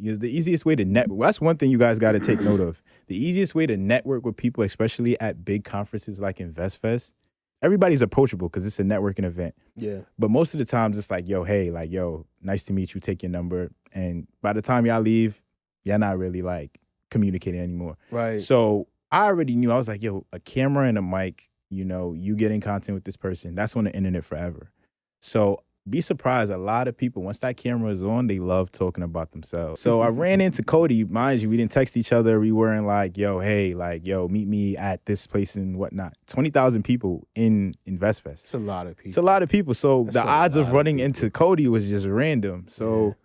the easiest way to network. That's one thing you guys got to take note of. The easiest way to network with people, especially at big conferences like InvestFest, everybody's approachable because it's a networking event. Yeah. But most of the times it's like, yo, hey, like, yo, nice to meet you. Take your number. And by the time y'all leave, y'all not really like communicating anymore. Right. So I already knew. I was like, yo, a camera and a mic, you getting content with this person, that's on the internet forever. So be surprised. A lot of people, once that camera is on, they love talking about themselves. So I ran into Cody. Mind you, we didn't text each other. We weren't like, yo, hey, like, yo, meet me at this place and whatnot. 20,000 people in InvestFest. It's a lot of people. It's a lot of people. So That's the odds of running into Cody was just random. So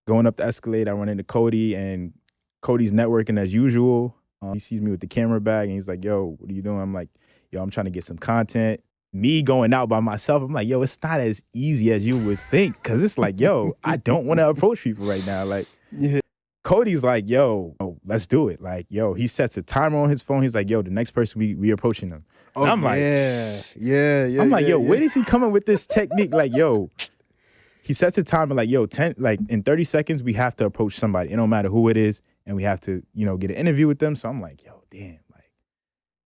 going up the escalator, I run into Cody, and Cody's networking as usual. He sees me with the camera bag, and he's like, yo, what are you doing? I'm like, yo, I'm trying to get some content. Me going out by myself, I'm like, yo, it's not as easy as you would think. Cause it's like, yo, I don't want to approach people right now. Like, Cody's like, yo, let's do it. Like, yo, he sets a timer on his phone. He's like, yo, the next person we approaching them. Oh, and I'm like, yeah. I'm like, yo, where is he coming with this technique? Like, yo, he sets a timer like, yo, in 30 seconds, we have to approach somebody. It don't matter who it is. And we have to, get an interview with them. So I'm like, yo, damn.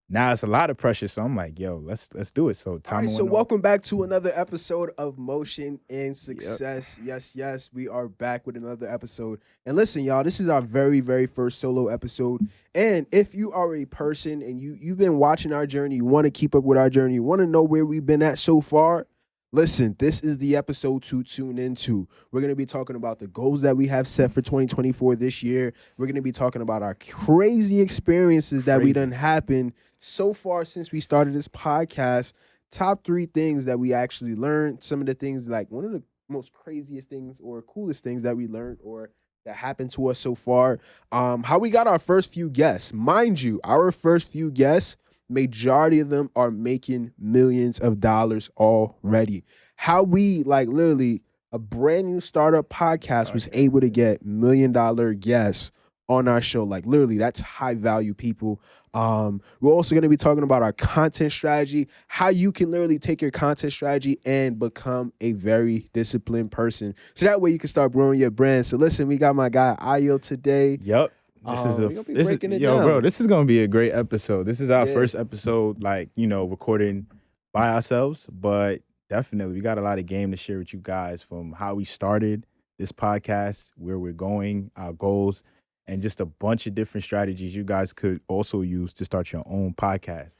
Now it's a lot of pressure, so I'm like, yo, let's do it. So all right, so welcome back to another episode of Motion and Success. Yep. Yes, we are back with another episode. And listen, y'all, this is our very, very first solo episode. And if you are a person and you've been watching our journey, you want to keep up with our journey, you want to know where we've been at so far, listen, this is the episode to tune into. We're going to be talking about the goals that we have set for 2024 this year. We're going to be talking about our crazy experiences that we done happen so far since we started this podcast. Top 3 things that we actually learned. Some of the things, like one of the most craziest things or coolest things that we learned or that happened to us so far. How we got our first few guests. Mind you, our first few guests, majority of them are making millions of dollars already. How we, like, literally a brand new startup podcast was able to get $1 million guests on our show. Like, literally, that's high value people. We're also going to be talking about our content strategy, how you can literally take your content strategy and become a very disciplined person. So that way you can start growing your brand. So listen, we got my guy Ayo today. Yep. This is gonna be a great episode. This is our first episode, recording by ourselves, but definitely we got a lot of game to share with you guys, from how we started this podcast, where we're going, our goals, and just a bunch of different strategies you guys could also use to start your own podcast.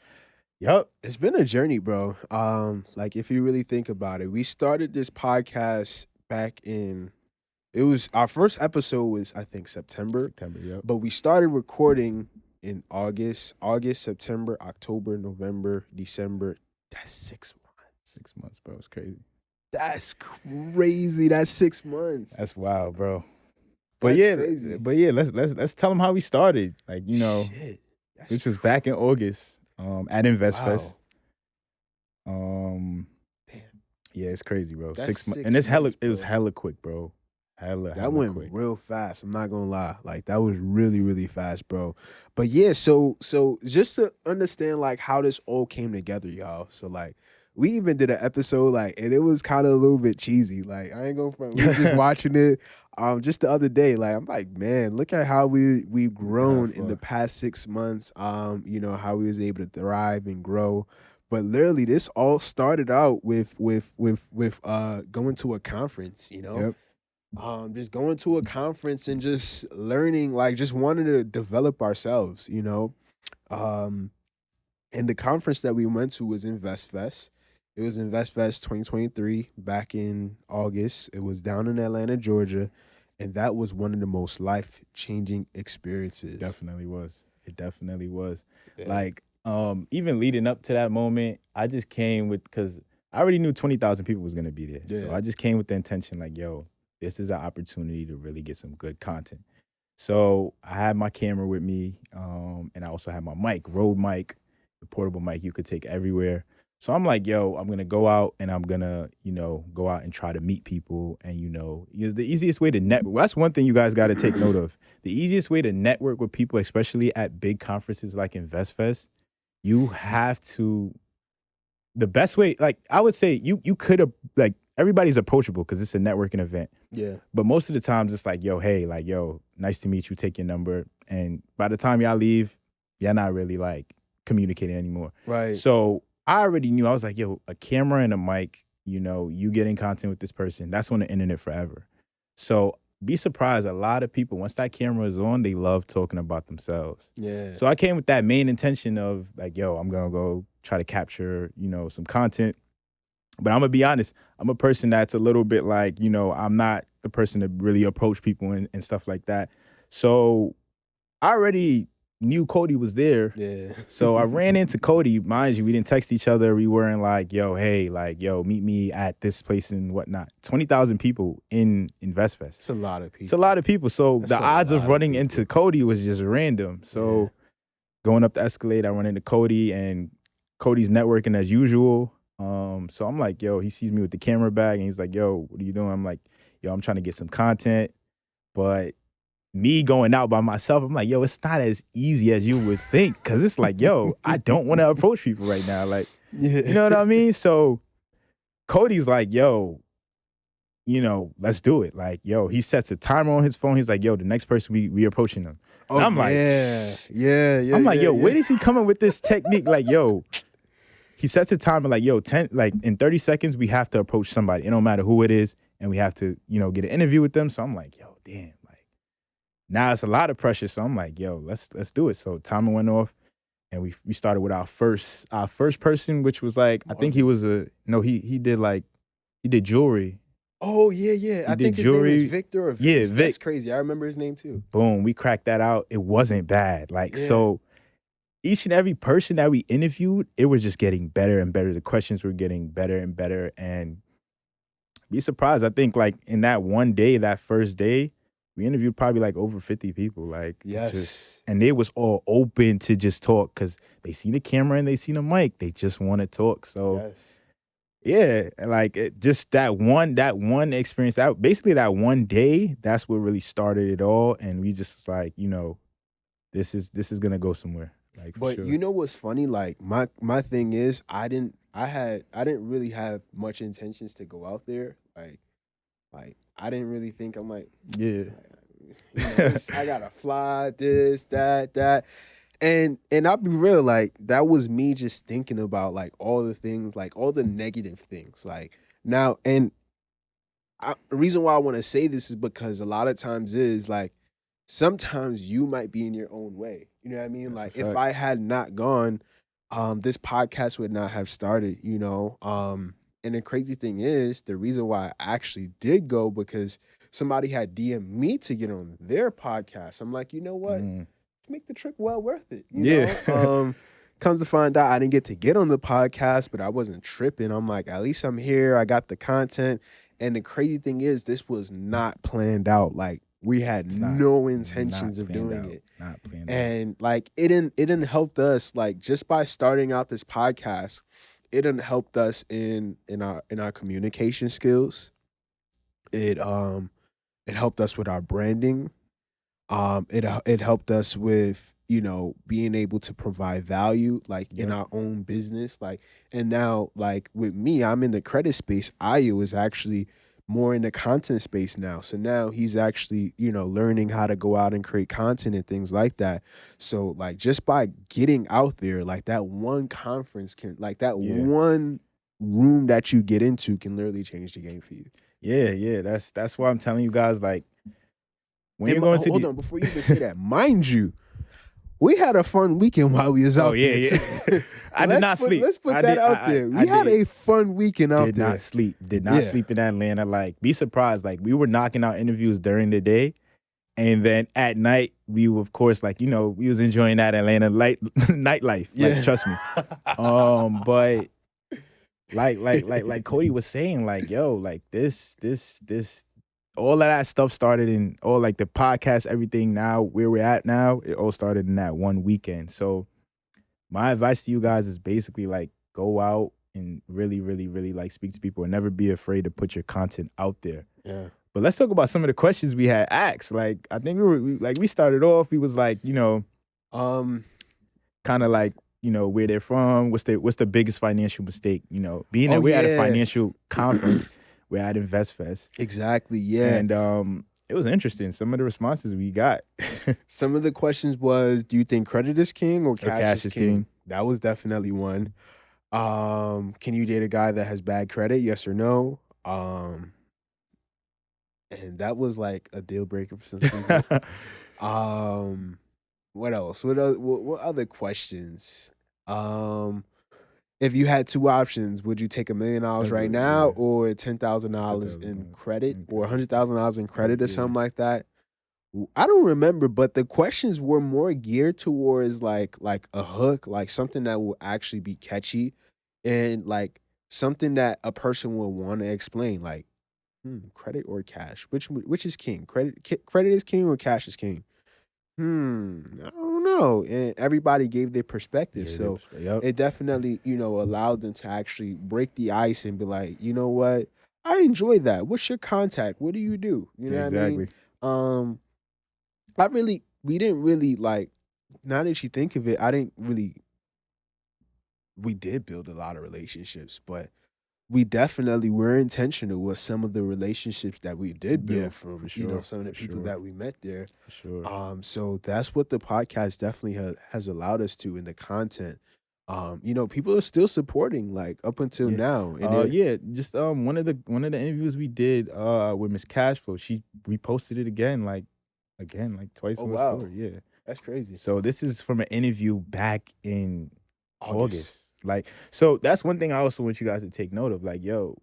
Yep. It's been a journey, bro. Like, if you really think about it, we started this podcast back in, our first episode was, I think, September, yep. But we started recording in August, September, October, November, December. That's 6 months. 6 months, bro. It's crazy. That's crazy. That's 6 months. That's wild, bro. But let's tell them how we started. Like, which was back in August, at InvestFest. Damn. Yeah, it's crazy, bro. That's 6 months, 6 and it's months, it was hella quick, bro. That went quick. real fast. I'm not gonna lie. Like, that was really, really fast, bro. But yeah, so just to understand like how this all came together, y'all. So like, we even did an episode, like, and it was kind of a little bit cheesy. Like, I ain't going front. We were just watching it just the other day. Like, I'm like, man, look at how we've grown in the past 6 months. How we was able to thrive and grow. But literally, this all started out with going to a conference, Yep. Just going to a conference and just learning, like, just wanting to develop ourselves, And the conference that we went to was InvestFest. It was InvestFest 2023 back in August. It was down in Atlanta, Georgia. And that was one of the most life-changing experiences. It definitely was. Yeah. Like, even leading up to that moment, I just came because I already knew 20,000 people was going to be there. Yeah. So I just came with the intention, like, yo, this is an opportunity to really get some good content. So I had my camera with me, and I also had my mic, Rode mic, the portable mic you could take everywhere. So I'm like, yo, I'm going to go out and I'm going to, go out and try to meet people. And, the easiest way to network, that's one thing you guys got to take note of. The easiest way to network with people, especially at big conferences like InvestFest, you have to, the best way, like, I would say you could have, like, everybody's approachable because it's a networking event. Yeah. But most of the times it's like, yo, hey, like, yo, nice to meet you. Take your number. And by the time y'all leave, y'all not really like communicating anymore. Right. So I already knew. I was like, yo, a camera and a mic, you know, you getting content with this person, that's on the internet forever. So be surprised. A lot of people, once that camera is on, they love talking about themselves. Yeah. So I came with that main intention of like, yo, I'm going to go try to capture, you know, some content. But I'm going to be honest, I'm a person that's a little bit like, you know, I'm not the person to really approach people and stuff like that. So I already knew Cody was there. Yeah. So I ran into Cody. Mind you, we didn't text each other. We weren't like, yo, hey, like, yo, meet me at this place and whatnot. 20,000 people in InvestFest. It's a lot of people. It's a lot of people. So That's the odds of running into Cody was just random. So going up the escalator, I run into Cody, and Cody's networking as usual. So I'm like, yo, he sees me with the camera bag and he's like, yo, what are you doing? I'm like, yo, I'm trying to get some content. But me going out by myself, I'm like, yo, it's not as easy as you would think. Cause it's like, yo, I don't want to approach people right now. Like, you know what I mean? So Cody's like, yo, you know, let's do it. Like, yo, he sets a timer on his phone. He's like, yo, the next person we approaching them. Oh, and I'm like, yeah. I'm like, yo, where is he coming with this technique? Like, yo, he sets a timer like, yo, in 30 seconds, we have to approach somebody. It don't matter who it is. And we have to, you know, get an interview with them. So I'm like, yo, damn. Like, now it's a lot of pressure. So I'm like, yo, let's do it. So timer went off and we started with our first person, which was like, I think he did jewelry. Oh, yeah. I think his name is Victor or Vic. Yeah, Vic. That's crazy. I remember his name too. Boom, we cracked that out. It wasn't bad. Like, so each and every person that we interviewed, it was just getting better and better. The questions were getting better and better. And be surprised. I think like in that one day, that first day, we interviewed probably like over 50 people. Like, and they was all open to just talk because they see the camera and they see the mic. They just want to talk. So yeah, like just that one experience, basically that one day, that's what really started it all. And we just like, you know, this is gonna go somewhere. Like, but you know what's funny? Like my thing is I didn't really have much intentions to go out there. Like I didn't really think I'm like, you know, I gotta fly, this, that. And I'll be real, like that was me just thinking about like all the things, like all the negative things. Like now, and the reason why I want to say this is because a lot of times is like sometimes you might be in your own way. You know what I mean? That's like if I had not gone, this podcast would not have started, you know. And the crazy thing is the reason why I actually did go because somebody had DM'd me to get on their podcast. I'm like, you know what? Make the trip well worth it. You know? Comes to find out I didn't get to get on the podcast, but I wasn't tripping. I'm like, at least I'm here. I got the content. And the crazy thing is this was not planned out. Like we had no intentions of doing it. Not planned and like it didn't help us like just by starting out this podcast, it didn't helped us in our communication skills. It helped us with our branding. It helped us with, you know, being able to provide value like in our own business. Like, and now like with me, I'm in the credit space. Ayo is actually more in the content space now. So now he's actually, you know, learning how to go out and create content and things like that. So like just by getting out there, like that one conference can, like that one room that you get into can literally change the game for you. Yeah. That's why I'm telling you guys, like, when you're going to hold on, before you even say that, mind you, we had a fun weekend while we was out there. Yeah. I did not sleep. Let's put that out there. We had a fun weekend out there. Did not sleep in Atlanta. Like, be surprised. Like, we were knocking out interviews during the day. And then at night, we were, of course, like, you know, we was enjoying that Atlanta nightlife. Like, trust me. But like Cody was saying, like, yo, like this, all of that stuff started in all like the podcast, everything now, where we're at now, it all started in that one weekend. So my advice to you guys is basically like go out and really, really, really like speak to people and never be afraid to put your content out there. Yeah. But let's talk about some of the questions we had asked. Like, I think we started off, we was like, you know, kind of like, you know, where they're from, what's the biggest financial mistake, you know, being that we're at a financial conference. we're at investfest. Exactly. Yeah. And it was interesting. Some of the responses we got. Some of the questions was, do you think credit is king or cash is king? That was definitely one. Can you date a guy that has bad credit? Yes or no? And that was like a deal breaker for some people. What else? What other questions? If you had two options, would you take $1 million right now or $10,000 in credit or $100,000 in credit or something like that? I don't remember, but the questions were more geared towards like a hook, like something that will actually be catchy, and like something that a person will want to explain. Like, credit or cash? Which is king? Credit is king or cash is king? I don't know. And everybody gave their perspective, so it definitely allowed them to actually break the ice and be like, you know what, I enjoy that. What's your contact? What do you do? You know what I mean? We didn't really like, now that you think of it, we did build a lot of relationships, but we definitely were intentional with some of the relationships that we did build from, some of the people that we met there. For sure. So that's what the podcast definitely has allowed us to in the content. People are still supporting like up until now. And just one of the interviews we did with Miss Cashflow, she reposted it again like twice on the story. Yeah. That's crazy. So this is from an interview back in August. Like, so that's one thing I also want you guys to take note of. Like, yo,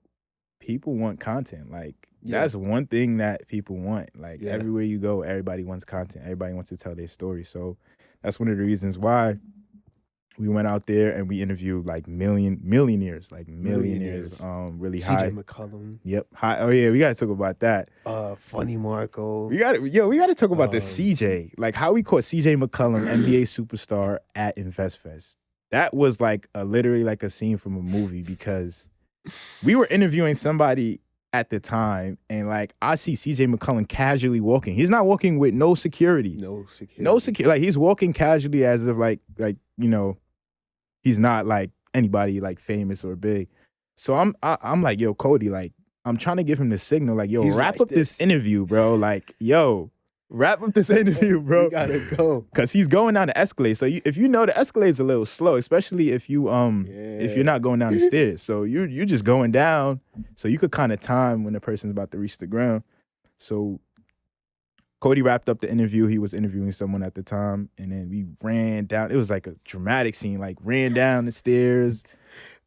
people want content. Like, that's one thing that people want. Like, everywhere you go, everybody wants content. Everybody wants to tell their story. So that's one of the reasons why we went out there and we interviewed like millionaires, really high. CJ McCollum. Yep. High. Oh yeah, we gotta talk about that. Funny Marco. We gotta talk about the CJ. Like how we caught CJ McCollum, NBA superstar at InvestFest. That was like literally like a scene from a movie, because we were interviewing somebody at the time, and like I see CJ McCollum casually walking. He's not walking with no security. No security. Like he's walking casually as if like he's not like anybody like famous or big. So I'm like, yo, Cody, like I'm trying to give him the signal, like, yo, wrap up this interview, bro. Like, yo, wrap up this interview, bro. We gotta go. Cause he's going down the escalator. So if you know the escalator's a little slow, especially if you're not going down the stairs. So you're just going down. So you could kind of time when the person's about to reach the ground. So Cody wrapped up the interview. He was interviewing someone at the time, and then we ran down. It was like a dramatic scene, like ran down the stairs.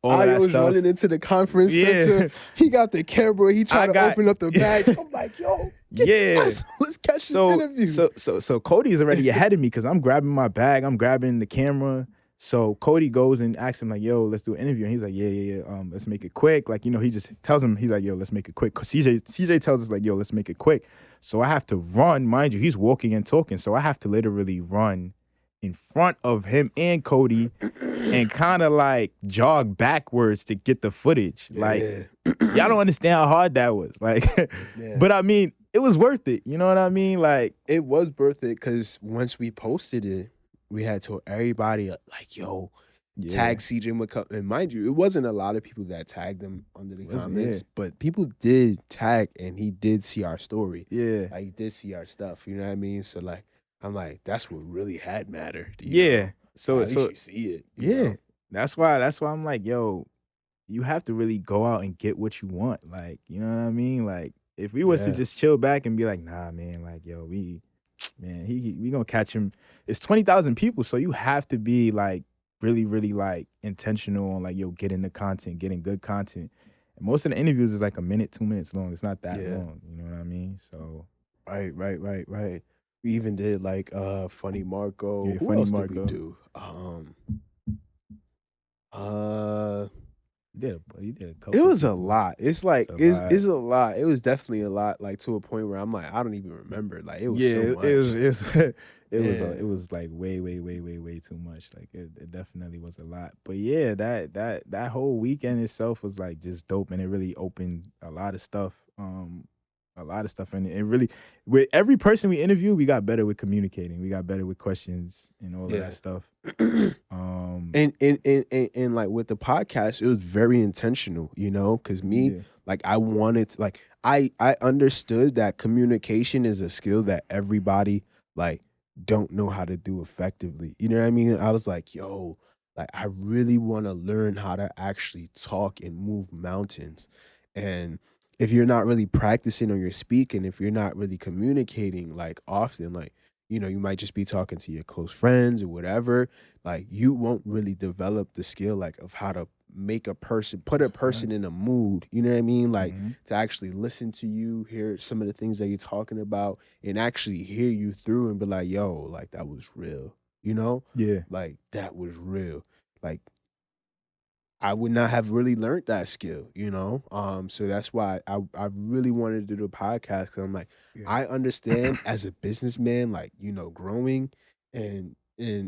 All I that was stuff. running into the conference center. He got the camera. He tried to open up the bag. I'm like, yo, let's catch this interview. So Cody's already ahead of me because I'm grabbing my bag. I'm grabbing the camera. So Cody goes and asks him like, yo, let's do an interview. And he's like, yeah. Let's make it quick. Like, he just tells him, he's like, yo, let's make it quick. CJ tells us like, yo, let's make it quick. So I have to run. Mind you, he's walking and talking. So I have to literally run in front of him and Cody and kind of like jog backwards to get the footage. Like, y'all don't understand how hard that was. Like, but I mean, it was worth it. You know what I mean? Like, it was worth it because once we posted it, we had told everybody like, yo, tag CJ McCollum. And mind you, it wasn't a lot of people that tagged him under the comments, but people did tag, and he did see our story. Yeah. Like, he did see our stuff. You know what I mean? So like, I'm like, that's what really had mattered. So at least you see it. Know? That's why I'm like, yo, you have to really go out and get what you want. Like, you know what I mean? Like, if we was to just chill back and be like, nah, man, like, yo, we gonna catch him. It's 20,000 people, so you have to be like really, really like intentional on like, yo, getting the content, getting good content. And most of the interviews is like a minute, 2 minutes long. It's not that long. You know what I mean? So right. We even did like Funny Marco. Yeah, Who Funny else Marco. did we do? You did a couple. It was a lot. It's like it's a lot. It was definitely a lot. Like to a point where I'm like, I don't even remember. Like it was so much. It was like way too much. Like it definitely was a lot. But yeah, that whole weekend itself was like just dope, and it really opened a lot of stuff. And it really, with every person we interviewed, we got better with communicating. We got better with questions and all of that stuff. And like with the podcast, it was very intentional, because me, Like I wanted to, like I understood that communication is a skill that everybody like don't know how to do effectively. You know what I mean? I was like, yo, like I really want to learn how to actually talk and move mountains. And if you're not really practicing or you're speaking, if you're not really communicating like often, like you might just be talking to your close friends or whatever, like you won't really develop the skill like of how to make a person put a That's a person fact. in a mood, you know what I mean? Like Hmm. to actually listen to you, hear some of the things that you're talking about, and actually hear you through and be like, yo, like that was real, you know? Yeah. Like that was real. Like I would not have really learned that skill, you know? So that's why I really wanted to do the podcast because I'm like, Yeah. I understand as a businessman, like, growing and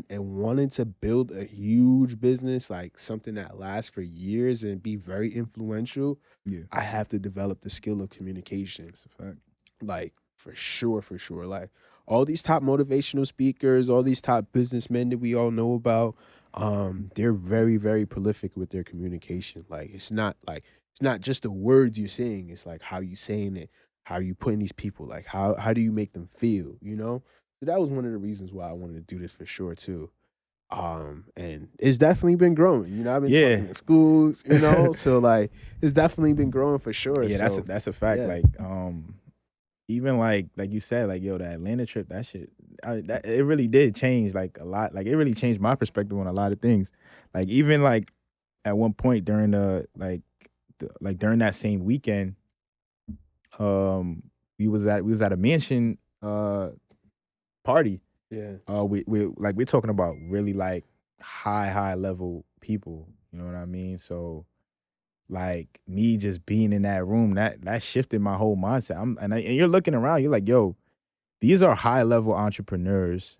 wanting to build a huge business, like something that lasts for years and be very influential, Yeah. I have to develop the skill of communication. That's a fact. Like for sure, for sure. Like all these top motivational speakers, all these top businessmen that we all know about, they're very, very prolific with their communication. Like it's not just the words you're saying, it's like how you saying it, how you putting these people, like how do you make them feel, you know? So that was one of the reasons why I wanted to do this for sure too. And it's definitely been growing. I've been Yeah. talking to schools, so like it's definitely been growing for sure. Yeah, So that's a fact. yeah. Like, even like you said, like yo, the Atlanta trip, that shit, that it really did change like a lot. Like it really changed my perspective on a lot of things. Like even like at one point during like during that same weekend, um, we was at a mansion party. Yeah. We like we're talking about really like high level people. You know what I mean? So like me just being in that room, that shifted my whole mindset. And you're looking around, you're like, yo, these are high level entrepreneurs,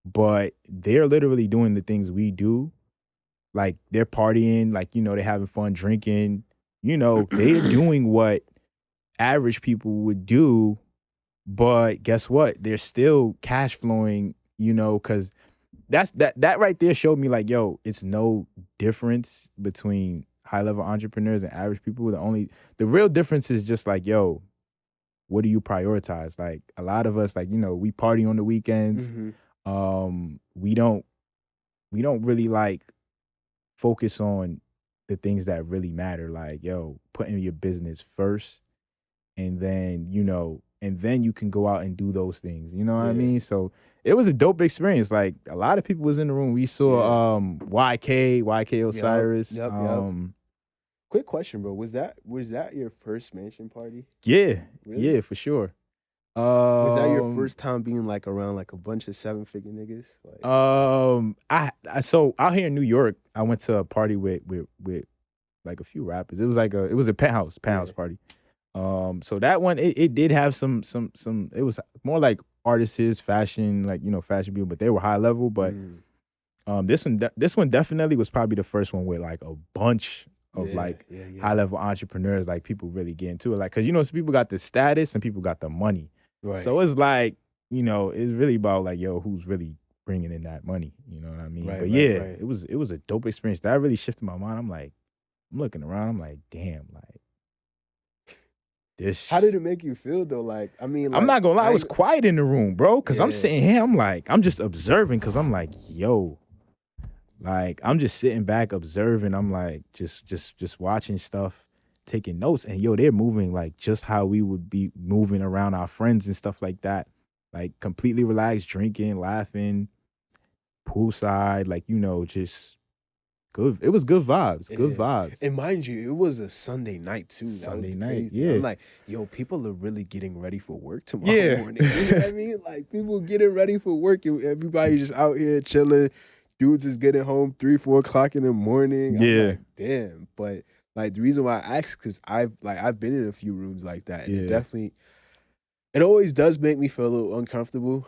but they're literally doing the things we do. Like they're partying, like they're having fun drinking. They're doing what average people would do, but guess what? They're still cash flowing. Because that right there showed me like, yo, it's no difference between high level entrepreneurs and average people. The real difference is just like, yo, what do you prioritize? Like a lot of us, like, we party on the weekends. Hmm. We don't really like focus on the things that really matter. Like, yo, putting your business first and then you can go out and do those things. You know what I Yeah. mean? So it was a dope experience. Like a lot of people was in the room. We Yeah. saw YK Yep. Osiris. Yep. Yep. Quick question, bro. Was that your first mansion party? Yeah, Really? yeah, for sure. Was that your Um first time being like around like a bunch of seven-figure niggas? Like, I so out here in New York, I went to a party with like a few rappers. It was a penthouse yeah. party. So that one it did have some. It was more like artists, fashion, like fashion people, but they were high level. But Mm. this one definitely was probably the first one with like a bunch of Yeah. like Yeah. high Yeah. level entrepreneurs, like people really get into it, like because some people got the status and people got the money. Right. So it's like it's really about like yo, who's really bringing in that money. You know what I mean? Right. But Right. yeah, Right. it was a dope experience. That really shifted my mind. I'm looking around. I'm like, damn, like How did this. it make you feel though? Like, I mean, I'm like, not gonna lie, I I was ain't. quiet in the room, bro. Cause I'm Yeah. sitting here, I'm just observing, cause I'm like, yo, like I'm just sitting back observing. I'm like just watching stuff, taking notes, and yo, they're moving like just how we would be moving around our friends and stuff like that. Like completely relaxed, drinking, laughing, poolside, like just good. It was good vibes, good Yeah. vibes. And mind you, it was a Sunday night too. That was Sunday the night, crazy. I'm yeah, like, yo, people are really getting ready for work tomorrow yeah, morning. You know what I mean? Like people getting ready for work. Everybody just out here chilling. Dudes is getting home 3, 4 o'clock in the morning. I'm yeah, like, damn. But like the reason why I asked because I've been in a few rooms like that, and yeah, it always does make me feel a little uncomfortable.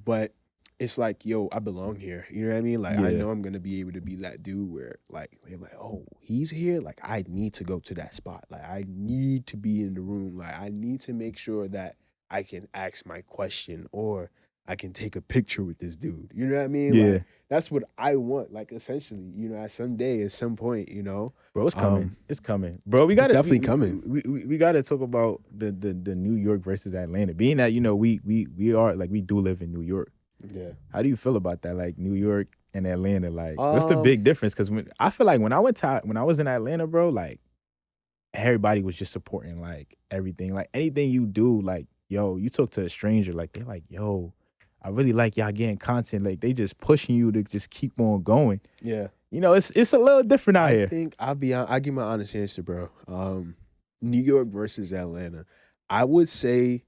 But it's like, yo, I belong here. You know what I mean? Like, I yeah, know I'm gonna be able to be that dude where, like, they're like, oh, he's here. Like, I need to go to that spot. Like, I need to be in the room. Like, I need to make sure that I can ask my question, or I can take a picture with this dude. You know what I mean? Yeah. Like that's what I want. Like essentially, you know, at some day, at some point, you know, Bro, it's coming. It's coming, bro. We it's gotta definitely coming. we gotta talk about the New York versus Atlanta. Being that we are like we do live in New York. Yeah. How do you feel about that? Like New York and Atlanta. Like, what's the big difference? Because I feel like when I was in Atlanta, bro, like everybody was just supporting like everything. Like anything you do, like yo, you talk to a stranger, like they're like, yo, I really like y'all getting content. Like they just pushing you to just keep on going. Yeah. You know, it's a little different out here. I think I give my honest answer, bro. New York versus Atlanta. I would say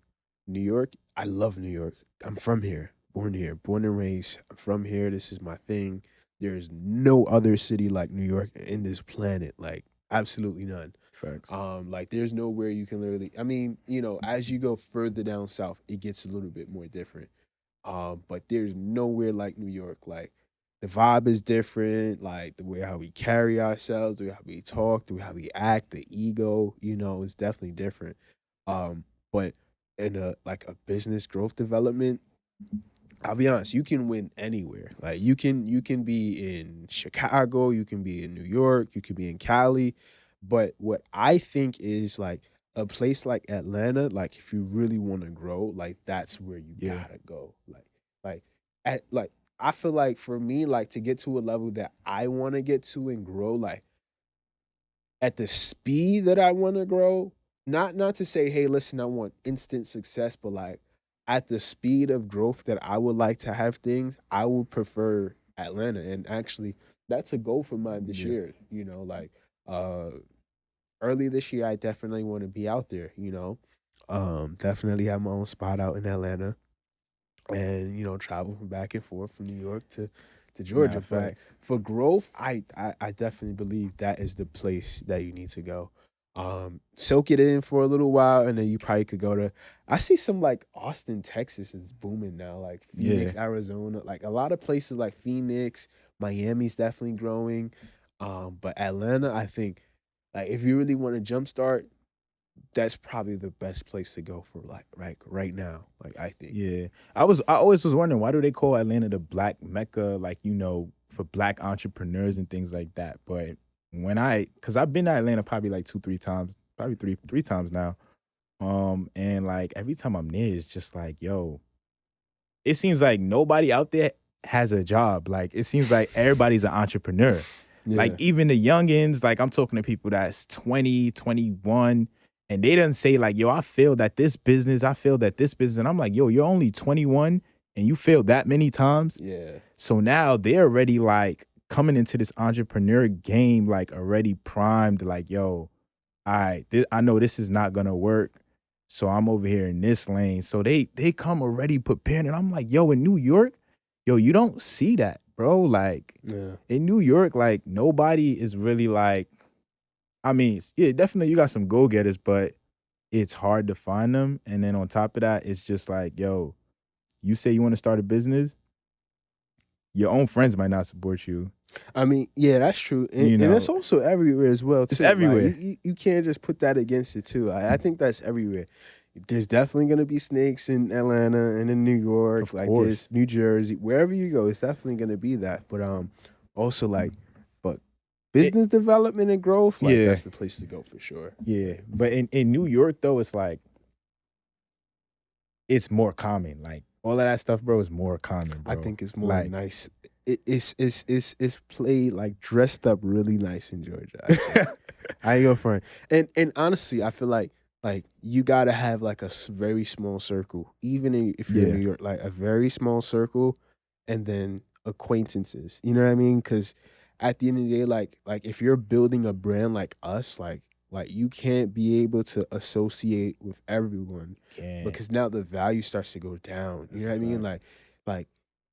New York. I love New York. I'm from here, born and raised. I'm from here. This is my thing. There's no other city like New York in this planet. Like absolutely none. Facts. Like there's nowhere you can literally. I mean, you know, as you go further down south, it gets a little bit more different. But there's nowhere like New York. Like the vibe is different. Like the way how we carry ourselves, the way how we talk, the way how we act, the ego, you know, is definitely different. But in a like a business growth development, I'll be honest, you can win anywhere. Like you can be in Chicago, you can be in New York, you can be in Cali. But what I think is like a place like Atlanta, like if you really want to grow, like that's where you Yeah. gotta go. Like at like I feel like for me, like to get to a level that I want to get to and grow, like at the speed that I want to grow, not to say, hey, listen, I want instant success, but like at the speed of growth that I would like to have things, I would prefer Atlanta. And actually, that's a goal for mine this Yeah. year. You know, like uh early this year, I definitely want to be out there. You know, definitely have my own spot out in Atlanta and you know travel from back and forth from New York to Nah, Georgia. But facts. for growth, I definitely believe that is the place that you need to go. Soak it in for a little while, and then you probably could go to. I see some like Austin, Texas is booming now, like Yeah. Phoenix, Arizona, like a lot of places like Phoenix, Miami's definitely growing. But Atlanta, I think, like if you really want to jumpstart, that's probably the best place to go for like right now. Like I think. Yeah. I always was wondering, why do they call Atlanta the Black Mecca, like, you know, for Black entrepreneurs and things like that. But cause I've been to Atlanta probably like 2-3 times, probably three times now. And like every time I'm there, it's just like, yo, it seems like nobody out there has a job. Like it seems like everybody's an entrepreneur. Yeah. Like even the youngins, like I'm talking to people that's 20, 21, and they done say like, yo, I failed at this business. I failed at this business. And I'm like, yo, you're only 21 and you failed that many times. Yeah. So now they're already like coming into this entrepreneur game, like already primed, like, yo, I know this is not gonna work. So I'm over here in this lane. So they come already prepared. And I'm like, yo, in New York, yo, you don't see that, bro. Like Yeah. in New York, like nobody is really like, I mean, yeah, definitely you got some go-getters, but it's hard to find them. And then on top of that, it's just like, yo, you say you want to start a business, your own friends might not support you. I mean, yeah, that's true, and, You and know, it's also everywhere as well. it's Too. Like, everywhere. you can't just put that against it too. I think that's everywhere. There's definitely gonna be snakes in Atlanta and in New York, Of like course. this, New Jersey, wherever you go, it's definitely gonna be that. But also like, but business development and growth, like Yeah. that's the place to go for sure. Yeah. But in New York, though, it's like, it's more common. Like all of that stuff, bro, is more common, bro. I think it's more like, nice. It's played like dressed up really nice in Georgia. I think. I ain't gonna front. And honestly, I feel like you gotta have like a very small circle, even if you're in Yeah. New York, like a very small circle, and then acquaintances. You know what I mean? Because at the end of the day, like if you're building a brand like us, like you can't be able to associate with everyone Can't. because now the value starts to go down. That's You know a what I mean? fact. Like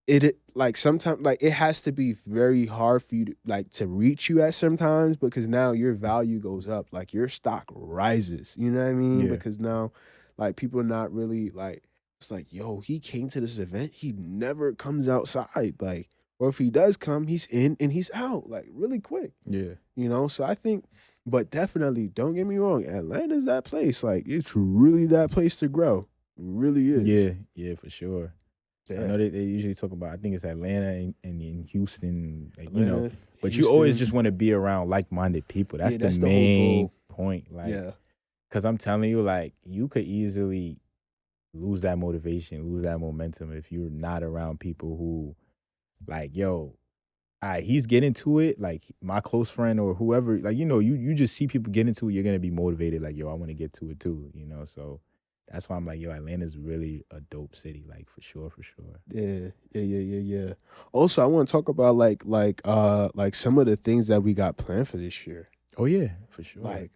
it like sometimes like it has to be very hard for you to like to reach you at sometimes because now your value goes up, like your stock rises. You know what I mean? Yeah. Because now like people are not really like it's like, yo, he came to this event, he never comes outside. Like, or if he does come, he's in and he's out like really quick. Yeah. You know, so I think, but definitely don't get me wrong, Atlanta's that place. Like it's really that place to grow. It really is. Yeah. Yeah, for sure. I know they usually talk about, I think it's Atlanta and in Houston, like, Atlanta, but you always Houston. just want to be around like-minded people. That's the that's the whole main goal. point. Like, because I'm telling you, like, you could easily lose that motivation, lose that momentum if you're not around people who, like, yo, he's getting to it. Like, my close friend or whoever, like, you just see people get into it, you're gonna be motivated. Like, yo, I want to get to it too. So that's why I'm like, yo, Atlanta's really a dope city. Like, for sure. Yeah. Also, I want to talk about like some of the things that we got planned for this year. Oh yeah, for sure. Like,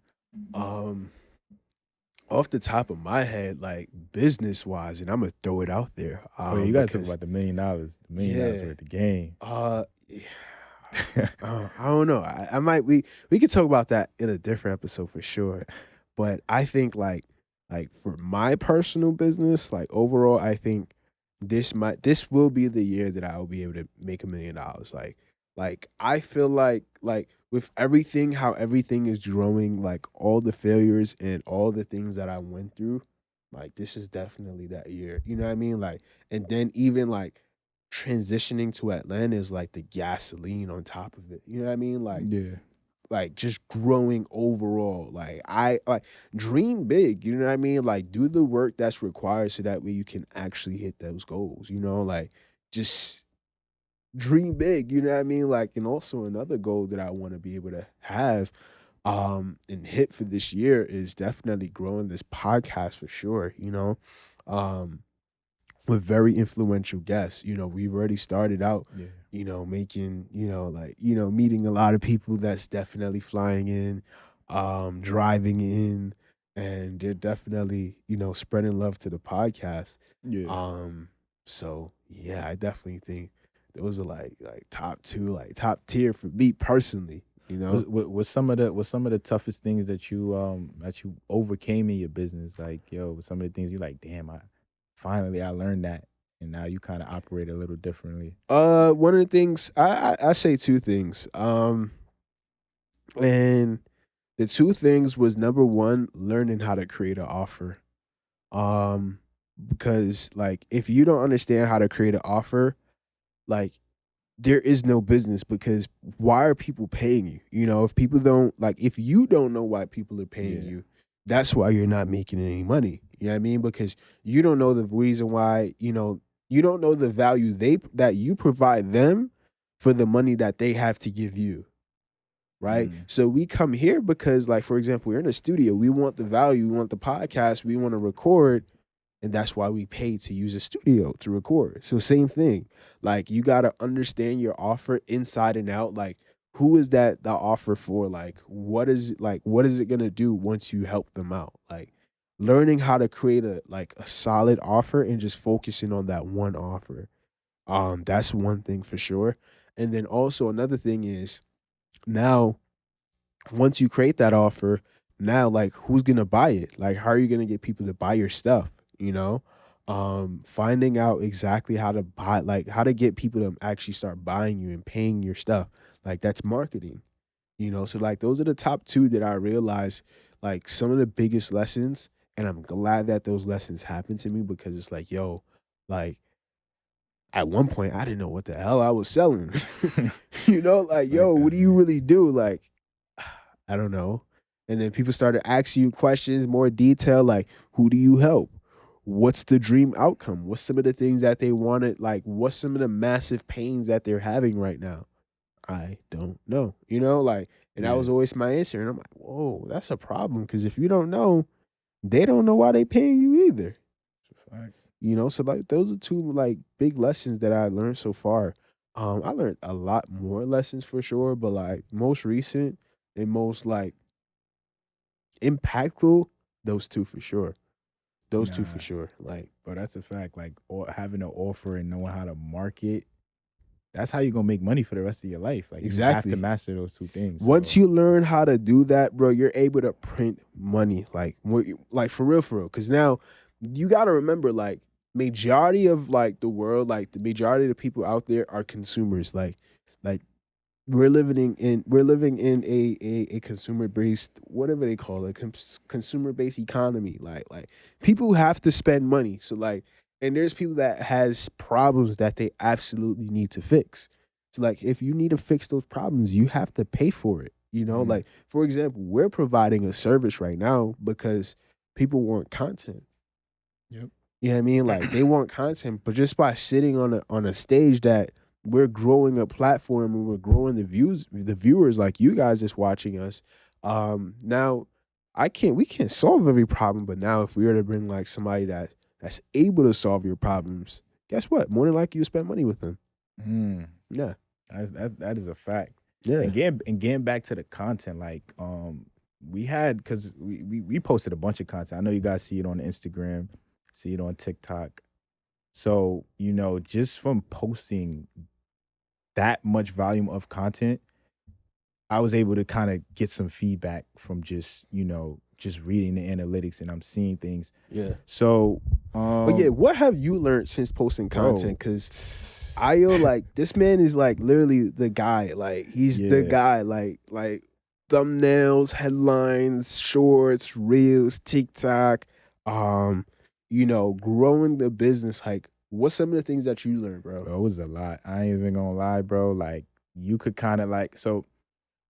off the top of my head, like business wise, and I'm gonna throw it out there. Oh yeah, you gotta talk about the $1 million. $1 million worth of game. I don't know. I might we could talk about that in a different episode for sure. But I think like for my personal business, like overall, I think this will be the year that I will be able to make $1 million. Like I feel like with everything, how everything is growing, like all the failures and all the things that I went through, like this is definitely that year. You know what I mean? Like, and then even like transitioning to Atlanta is like the gasoline on top of it. You know what I mean? Like, yeah. Like just growing overall. Like I like dream big, you know what I mean? Like do the work that's required so that way you can actually hit those goals, like just dream big, you know what I mean? Like, and also another goal that I want to be able to have and hit for this year is definitely growing this podcast for sure, um with very influential guests. We've already started out, making, meeting a lot of people that's definitely flying in, driving in, and they're definitely, spreading love to the podcast. Yeah. So yeah, I definitely think those are like top two, like top tier for me personally. What's some of the toughest things that you overcame in your business? Like, yo, some of the things you like, damn, I learned that, and now you kind of operate a little differently. One of the things I say two things. And the two things was number one, learning how to create an offer. Because like if you don't understand how to create an offer, like there is no business, because why are people paying you? If people don't if you don't know why people are paying you, that's why you're not making any money. You know what I mean? Because you don't know the reason why, you don't know the value that you provide them for the money that they have to give you. Right. So we come here because, like, for example, we're in a studio. We want the value, we want the podcast, we want to record. And that's why we pay to use a studio to record. So same thing. Like you got to understand your offer inside and out. Like who is the offer for? Like what is it going to do once you help them out? Like learning how to create a solid offer and just focusing on that one offer. That's one thing for sure. And then also another thing is, now once you create that offer, now like who's going to buy it? Like how are you going to get people to buy your stuff? Finding out exactly how to buy, like how to get people to actually start buying you and paying your stuff. Like that's marketing, so like those are the top two that I realized, like some of the biggest lessons. And I'm glad that those lessons happened to me, because it's like, yo, like at one point I didn't know what the hell I was selling. Like, yo, what do you really do? Like, I don't know. And then people started asking you questions, more detail, like who do you help? What's the dream outcome? What's some of the things that they wanted? Like, what's some of the massive pains that they're having right now? I don't know, and that was always my answer. And I'm like, whoa, that's a problem. Because if you don't know, they don't know why they paying you either. It's a fact. So like those are two like big lessons that I learned so far. I learned a lot more lessons for sure, but like most recent and most like impactful, those two for sure. Those two for sure. Like, but that's a fact. Like, having an offer and knowing how to market, that's how you're gonna make money for the rest of your life. Like, exactly. You have to master those two things. Once you learn how to do that, bro, you're able to print money. Like for real. Because now you got to remember, like, majority of like the world, like the majority of the people out there are consumers. Like we're living in a consumer based, whatever they call it, consumer based economy. Like people have to spend money. So like, and there's people that has problems that they absolutely need to fix. So like if you need to fix those problems, you have to pay for it. You know, like for example, we're providing a service right now because people want content. Yep. You know what I mean? Like they want content, but just by sitting on a stage that we're growing a platform and we're growing the viewers like you guys that's watching us. Now we can't solve every problem, but now if we were to bring like somebody that's able to solve your problems, guess what? More than likely you spend money with them. Yeah. That is a fact. Yeah. And getting back to the content, like we had, because we posted a bunch of content. I know you guys see it on Instagram, see it on TikTok. So, you know, just from posting that much volume of content, I was able to kind of get some feedback from just, you know, just reading the analytics, and I'm seeing things. Yeah. So, but yeah, what have you learned since posting content? Because Ayo, like, this man is like literally the guy. Like, he's the guy. Like thumbnails, headlines, shorts, reels, TikTok. You know, growing the business. Like, what's some of the things that you learned, bro? It was a lot. I ain't even gonna lie, bro. Like, you could kind of like, so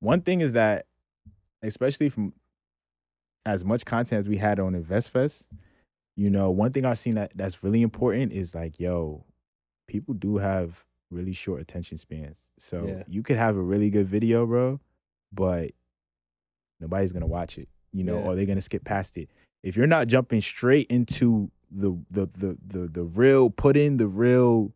one thing is that, especially from as much content as we had on investfest, you know, one thing I've seen that's really important is like, yo, people do have really short attention spans. So you could have a really good video, bro, but nobody's gonna watch it, you know, or they're gonna skip past it. If you're not jumping straight into the real, put in the real,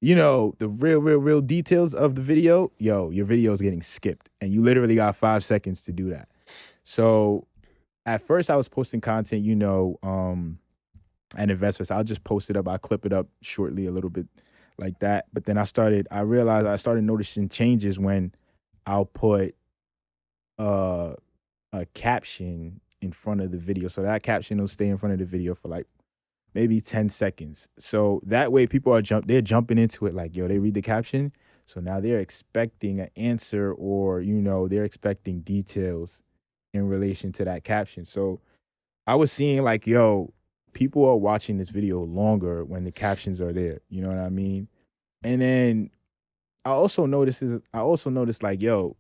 you know, the real details of the video, yo, your video is getting skipped, and you literally got 5 seconds to do that. So at first I was posting content, you know, at investors. I'll just post it up. I'll clip it up shortly, a little bit like that. But then I realized I started noticing changes when I'll put a caption in front of the video. So that caption will stay in front of the video for like maybe 10 seconds. So that way people they're jumping into it like, yo, they read the caption. So now they're expecting an answer, or, you know, they're expecting details in relation to that caption. So I was seeing like, yo, people are watching this video longer when the captions are there. You know what I mean? And then I also noticed like, yo,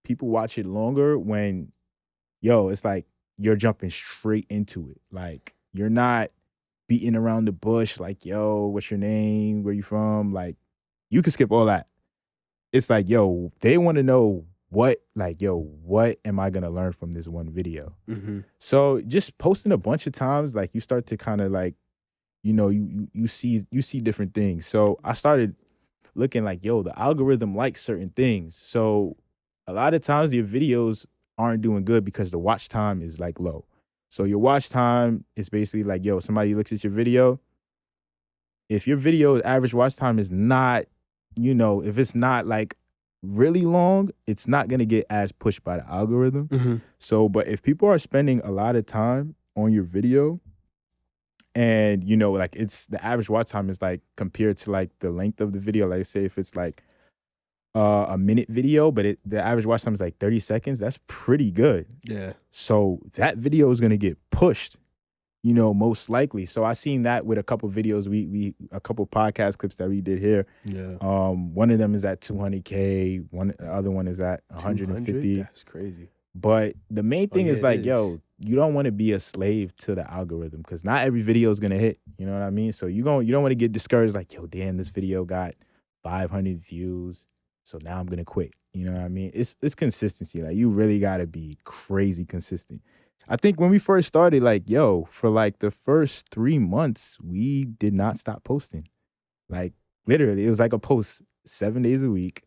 people watch it longer when, yo, it's like you're jumping straight into it. Like, you're not beating around the bush like, yo, what's your name? Where you from? Like, you can skip all that. It's like, yo, they want to know what am I gonna learn from this one video? So just posting a bunch of times, like, you start to kind of like, you know, you see different things. So I started looking like, yo, the algorithm likes certain things. So a lot of times your videos aren't doing good because the watch time is like low. So your watch time is basically like, yo, somebody looks at your video. If your video average watch time is not, you know, if it's not like really long, it's not going to get as pushed by the algorithm. So, but if people are spending a lot of time on your video, and, you know, like, it's the average watch time is like compared to like the length of the video, like say if it's like a minute video, but the average watch time is like 30 seconds, that's pretty good. Yeah. So that video is going to get pushed, you know, most likely. So I seen that with a couple videos, a couple podcast clips that we did here. Yeah. One of them is at 200K. The other one is at 150. That's crazy. But the main thing is like, yo, you don't want to be a slave to the algorithm, because not every video is gonna hit. You know what I mean? So you don't want to get discouraged like, yo, damn, this video got 500 views, so now I'm gonna quit. You know what I mean? It's consistency. Like, you really gotta be crazy consistent. I think when we first started, like, yo, for like the first 3 months, we did not stop posting. Like, literally, it was like a post 7 days a week,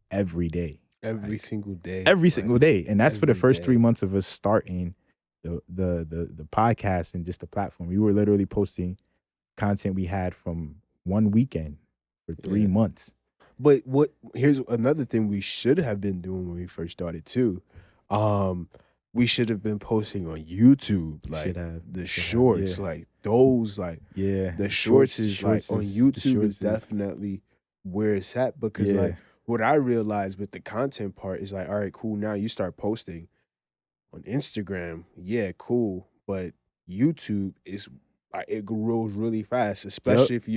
every day. Every single day. Every single day. And that's for the first 3 months of us starting the podcast and just the platform. We were literally posting content we had from one weekend for 3 months. But here's another thing we should have been doing when we first started too. We should have been posting on YouTube, like the shorts, like those, like the shorts is like on YouTube is definitely where it's at, because like what I realized with the content part is like, all right, cool. Now you start posting on Instagram, cool, but YouTube is like it grows really fast, especially if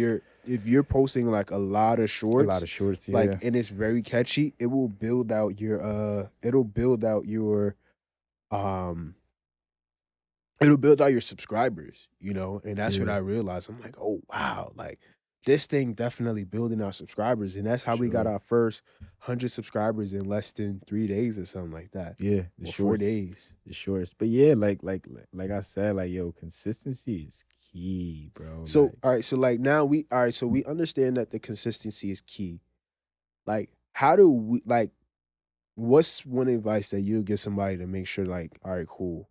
you're posting like a lot of A lot shorts, of shorts, like, yeah. and it's very catchy. It will build out um it'll build out your subscribers, you know, and that's what Yeah, I realized. I'm like, oh wow, like this thing definitely building our subscribers, and that's for how we got sure. our first 100 subscribers in less than 3 days or something like that, Yeah, the or four shorts. days. The shorts. But yeah, like I said, like yo, consistency is key, bro. So Like, all right, so like now so we understand that the consistency is key. Like, how do we like? What's one advice that you would give somebody to make sure, like, all right, cool,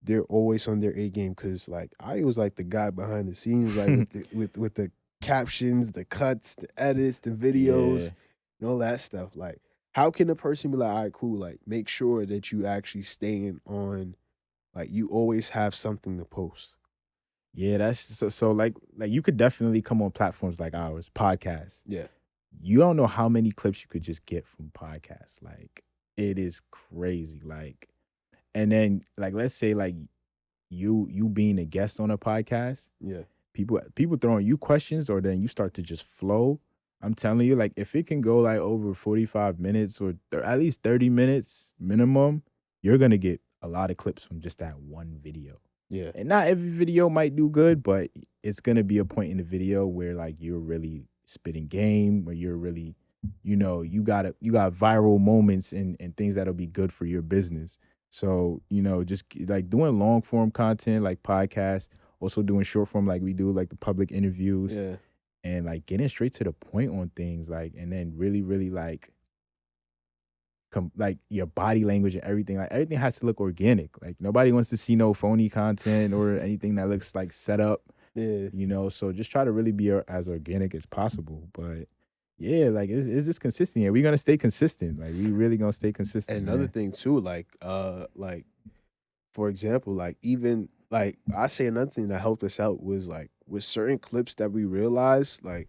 they're always on their A game? Because like I was like the guy behind the scenes, like with the captions, the cuts, the edits, the yeah. videos, and all that stuff. Like, how can a person be like, all right, cool, like make sure that you actually staying on, like you always have something to post. Yeah, that's so like you could definitely come on platforms like ours, podcasts. Yeah, You don't know how many clips you could just get from podcasts. Like it is crazy. Like, and then like let's say like you being a guest on a podcast, yeah, people throwing you questions, or then you start to just flow. I'm telling you, like if it can go like over 45 minutes or at least 30 minutes minimum, you're gonna get a lot of clips from just that one video. yeah, And not every video might do good, but it's gonna be a point in the video where like you're really spitting game, where you're really, you got viral moments and things that'll be good for your business. So, just like doing long form content like podcasts, also doing short form like we do, like the public interviews, yeah. and like getting straight to the point on things, like, and then really, really like like your body language and everything. Like everything has to look organic. Like nobody wants to see no phony content or anything that looks like set up. Yeah. So just try to really be as organic as possible. But yeah, like it's just consistent. Yeah, we're gonna stay consistent. Like we really gonna stay consistent. And another Man. thing too, like for example, like even like I say another thing that helped us out was like with certain clips that we realized, like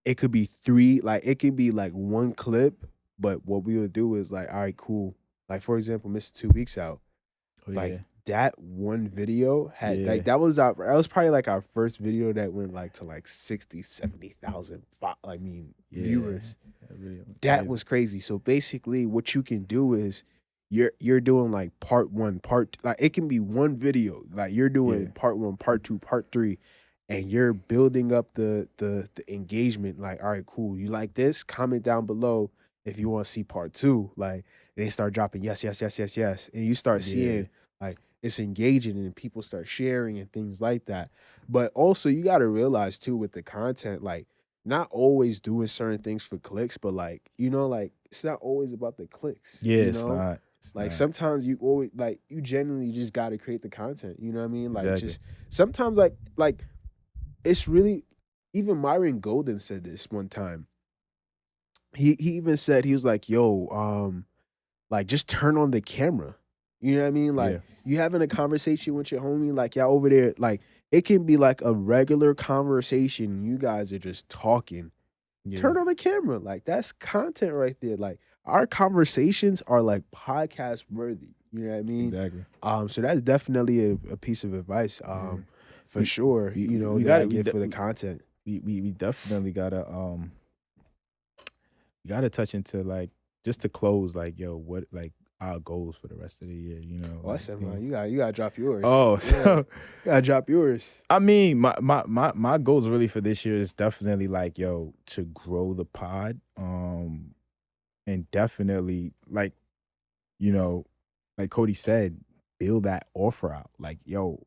it could be three, like it could be like one clip, but what we would do is like, all right, cool. Like for example, Mr. 2 weeks out. Oh Like yeah, that one video had yeah, like that was probably like our first video that went like to like 60, 70,000 yeah. viewers. Really That crazy. was crazy. So basically what you can do is you're doing like part one, like it can be one video. Like you're doing Yeah, part one, part two, part three, and you're building up the engagement. Like, all right, cool. You like this? Comment down below if you want to see part two. Like, and they start dropping yes, yes, yes, yes, yes. And you start yeah, seeing like it's engaging and people start sharing and things like that. But also you gotta realize too with the content, like not always doing certain things for clicks, but like, like it's not always about the clicks, yeah. It's not. It's Like not sometimes you always like you genuinely just gotta create the content. You know what I mean? Like exactly. just sometimes like it's really even Myron Golden said this one time. He even said he was like, yo, like just turn on the camera. You know what I mean? Like Yeah, you having a conversation with your homie, like y'all over there, like it can be like a regular conversation. You guys are just talking. yeah, Turn on the camera. Like that's content right there. Like our conversations are like podcast worthy. You know what I mean? exactly. So that's definitely a piece of advice. Yeah. For sure. We That got I it. get for the content. We definitely gotta you gotta touch into like just to close, like yo, what like our goals for the rest of the year, Oh, I like said, man, things. you gotta drop yours. Oh, Yeah, so you gotta drop yours. I mean, my goals really for this year is definitely like yo to grow the pod, and definitely like you know like Cody said, build that offer out. Like yo,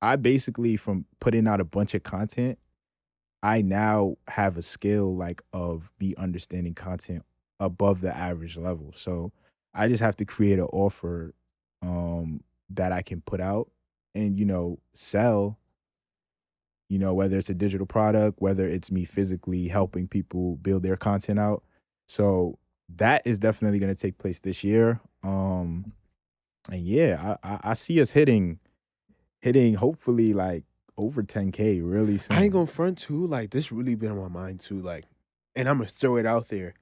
I basically from putting out a bunch of content, I now have a skill like of me understanding content above the average level. So I just have to create an offer that I can put out and sell, whether it's a digital product, whether it's me physically helping people build their content out. So that is definitely going to take place this year. And yeah, I see us hitting hopefully like over 10K really I ain't soon. gonna front too. Like this really been on my mind too. Like, and I'm gonna throw it out there.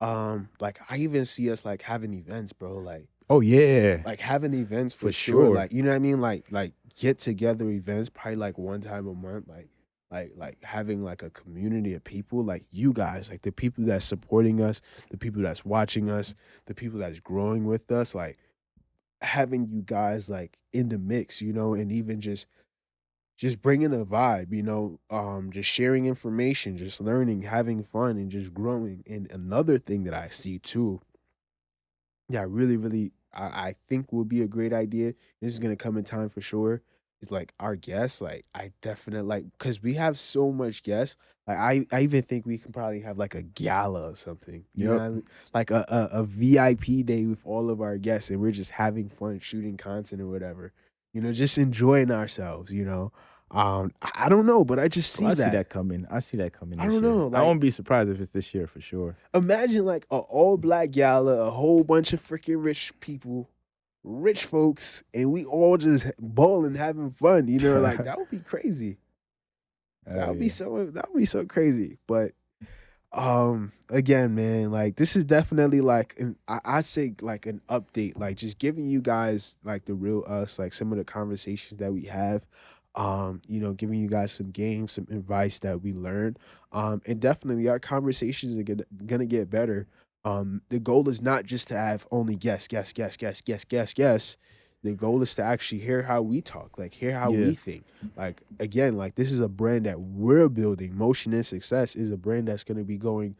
Like I even see us like having events, bro. Like Oh yeah, Like having events for for sure. sure. Like, you know what I mean? Like get together events, probably like one time a month. Like having like a community of people like you guys, like the people that's supporting us, the people that's watching us, the people that's growing with us, like having you guys like in the mix, you know, and even just bringing a vibe, you know, just sharing information, just learning, having fun, and just growing. And another thing that I see too, yeah, really, really, I think will be a great idea. This is gonna come in time for sure. It's like our guests, like I definitely like because we have so much guests. Like I even think we can probably have like a gala or something. You know, Yep. what I mean? Like a VIP day with all of our guests, and we're just having fun shooting content or whatever. You know, just enjoying ourselves. You know, I don't know, but I just Oh, see I see that. that coming. I see that coming I this don't year. know, I like won't be surprised if it's this year for sure. imagine like a all black gala, a whole bunch of freaking rich people, rich folks, and we all just bowling, having fun. You know, like that would be crazy. Oh yeah. That would be so crazy. But again, man, like this is definitely like I'd say like an update, like just giving you guys like the real us, like some of the conversations that we have, you know, giving you guys some games, some advice that we learned, and definitely our conversations are gonna get better. The goal is not just to have only guess. The goal is to actually hear how we talk, like hear how Yeah. we think. Like again, like this is a brand that we're building. Motion and Success is a brand that's going to be going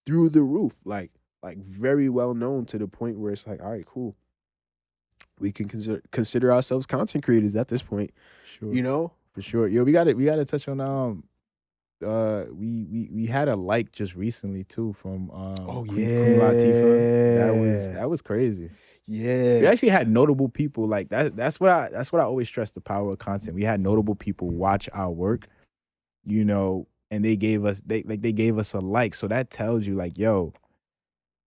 through the roof, like very well known to the point where it's like, all right, cool. We can consider ourselves content creators at this point. Sure. You know? For sure. Yo, we gotta touch on we had a like just recently too from Oh Queen Latifah. yeah, That was crazy. We yeah, actually had notable people like that. That's what I always stress, the power of content. We had notable people watch our work, you know, and they gave us they gave us a like. So that tells you like, yo,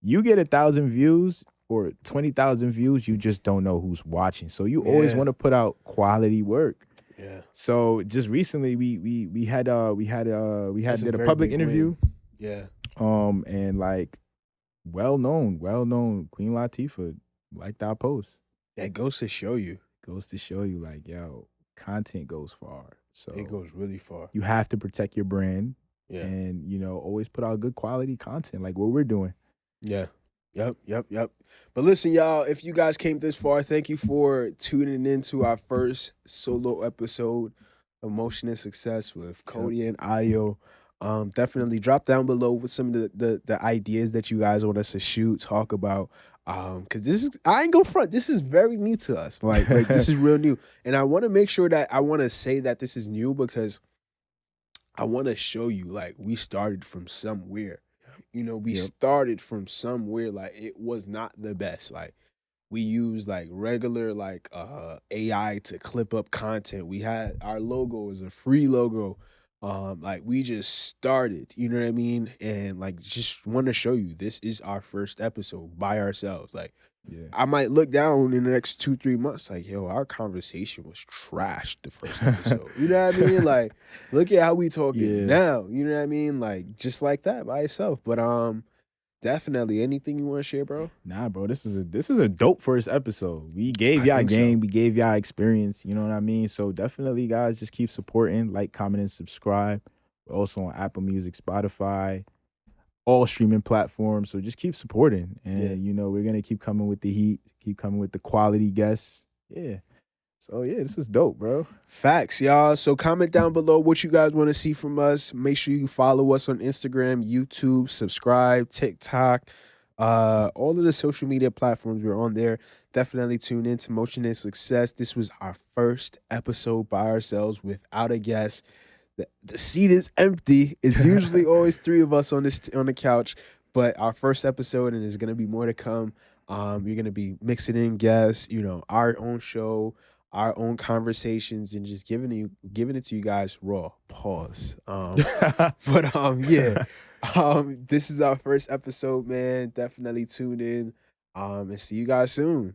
you get 1,000 views or 20,000 views, you just don't know who's watching. So you always yeah, want to put out quality work. yeah. So just recently we had That's a did a very public big interview. win. Yeah, And like well known Queen Latifah liked our post. that goes to show you. Goes to show you like, yo, content goes far. It So goes really far. you have to protect your brand Yeah. and, you know, always put out good quality content like what we're doing. Yeah. Yep. But listen, y'all, if you guys came this far, thank you for tuning into our first solo episode of Motion and Success with Cody and Ayo. Definitely drop down below with some of the ideas that you guys want us to shoot, talk about. Cause this is I ain't gonna front. This is very new to us. Like this is real new. And I want to make sure that I want to say that this is new because I want to show you like we started from somewhere. You know, we Yep. started from somewhere like it was not the best. Like we used like regular like AI to clip up content. We had our logo as a free logo. Like we just started, you know what I mean? And like just want to show you this is our first episode by ourselves. Like Yeah. I might look down in the next 2-3 months, like, yo, our conversation was trash the first episode. You know what I mean? Like, look at how we talking now. You know what I mean? Like, just like that by itself. But definitely anything you want to share, bro? Nah, bro, this was a dope first episode. We gave I y'all think so. game, we gave y'all experience, you know what I mean? So definitely, guys, just keep supporting, like, comment, and subscribe. We're also on Apple Music, Spotify, all streaming platforms. So just keep supporting. And you know, we're gonna keep coming with the heat, keep coming with the quality guests. Yeah. So yeah, this was dope, bro. Facts, y'all. So comment down below what you guys want to see from us. Make sure you follow us on Instagram, YouTube, subscribe, TikTok, all of the social media platforms. We're on there. Definitely tune in to Motion and Success. This was our first episode by ourselves without a guest. The seat is empty. It's usually always three of us on the couch, but our first episode, and there's gonna be more to come. You're gonna be mixing in guests, you know, our own show, our own conversations, and just giving it to you guys raw. Pause. But yeah. This is our first episode, man. Definitely tune in. And see you guys soon.